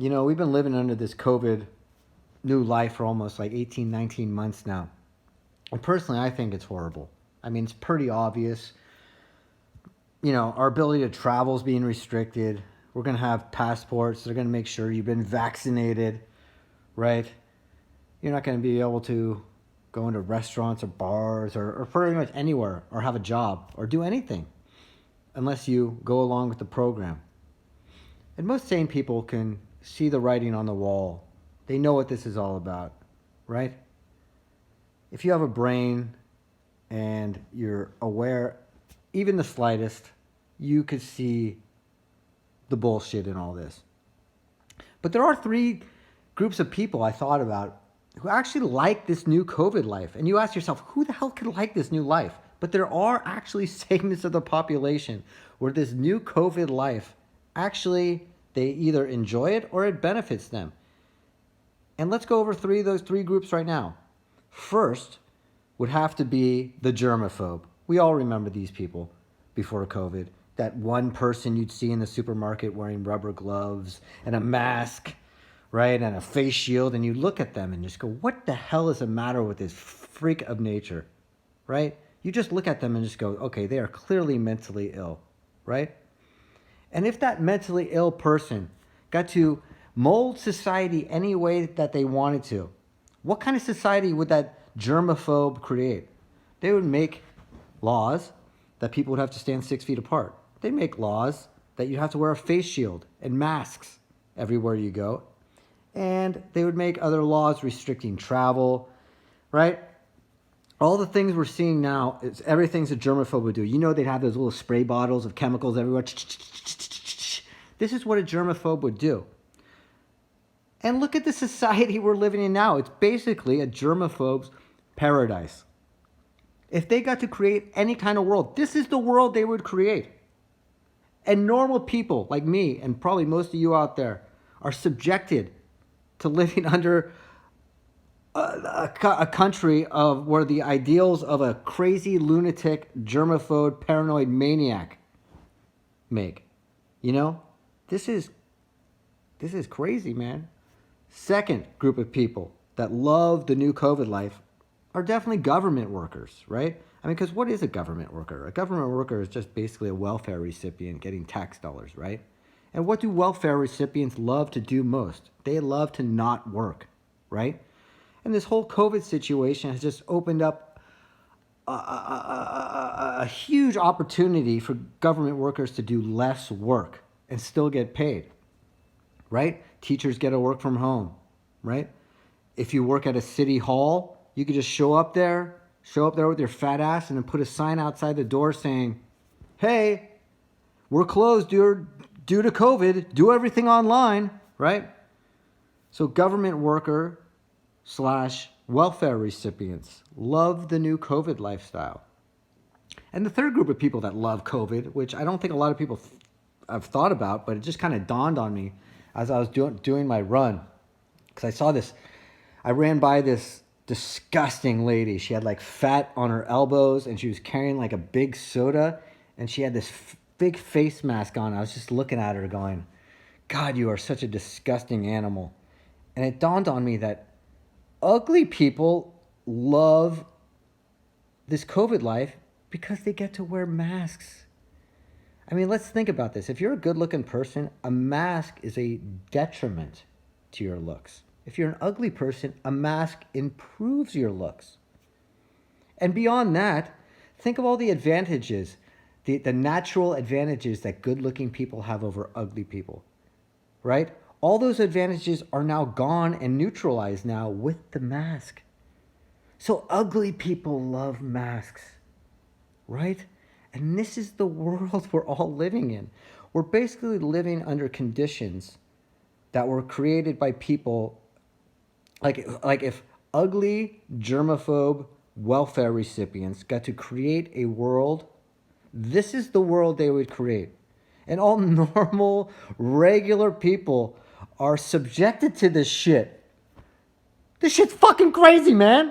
We've been living under this COVID new life for almost like 18, 19 months now. And personally, I think it's horrible. I mean, it's pretty obvious. Our ability to travel is being restricted. We're going to have passports. They're going to make sure you've been vaccinated, right? You're not going to be able to go into restaurants or bars or pretty much anywhere or have a job or do anything unless you go along with the program. And most sane people can see the writing on the wall. They know what this is all about, right? If you have a brain and you're aware, even the slightest, you could see the bullshit in all this. But there are three groups of people I thought about who actually like this new COVID life. And you ask yourself, who the hell could like this new life? But there are actually segments of the population where this new COVID life, actually, they either enjoy it or it benefits them. And let's go over those three groups right now. First would have to be the germaphobe. We all remember these people before COVID. That one person you'd see in the supermarket wearing rubber gloves and a mask, right? And a face shield. And you look at them and just go, what the hell is the matter with this freak of nature, right? You just look at them and just go, okay, they are clearly mentally ill, right? And if that mentally ill person got to mold society any way that they wanted to, what kind of society would that germaphobe create? They would make laws that people would have to stand 6 feet apart. They'd make laws that you'd have to wear a face shield and masks everywhere you go. And they would make other laws restricting travel, right? All the things we're seeing now, is everything's a germaphobe would do. They'd have those little spray bottles of chemicals everywhere. This is what a germaphobe would do. And look at the society we're living in now. It's basically a germaphobe's paradise. If they got to create any kind of world, this is the world they would create. And normal people like me and probably most of you out there are subjected to living under a country of where the ideals of a crazy lunatic germaphobe paranoid maniac make. This is crazy, man. Second group of people that love the new COVID life are definitely government workers, right? I mean, because what is a government worker? A government worker is just basically a welfare recipient getting tax dollars, right? And what do welfare recipients love to do most? They love to not work, right? And this whole COVID situation has just opened up a huge opportunity for government workers to do less work and still get paid, right? Teachers get to work from home, right? If you work at a city hall, you could just show up there with your fat ass and then put a sign outside the door saying, hey, we're closed due to COVID, do everything online, right? So government worker / welfare recipients love the new COVID lifestyle. And the third group of people that love COVID, which I don't think a lot of people have thought about, but it just kind of dawned on me as I was doing my run. Because I ran by this disgusting lady. She had like fat on her elbows and she was carrying like a big soda and she had this big face mask on. I was just looking at her going, God, you are such a disgusting animal. And it dawned on me that ugly people love this COVID life because they get to wear masks. I mean, let's think about this. If you're a good-looking person, a mask is a detriment to your looks. If you're an ugly person, a mask improves your looks. And beyond that, think of all the advantages, the natural advantages that good-looking people have over ugly people, right? All those advantages are now gone and neutralized now with the mask. So ugly people love masks, right? And this is the world we're all living in. We're basically living under conditions that were created by people like if ugly germaphobe welfare recipients got to create a world, this is the world they would create. And all normal, regular people are subjected to this shit. This shit's fucking crazy, man.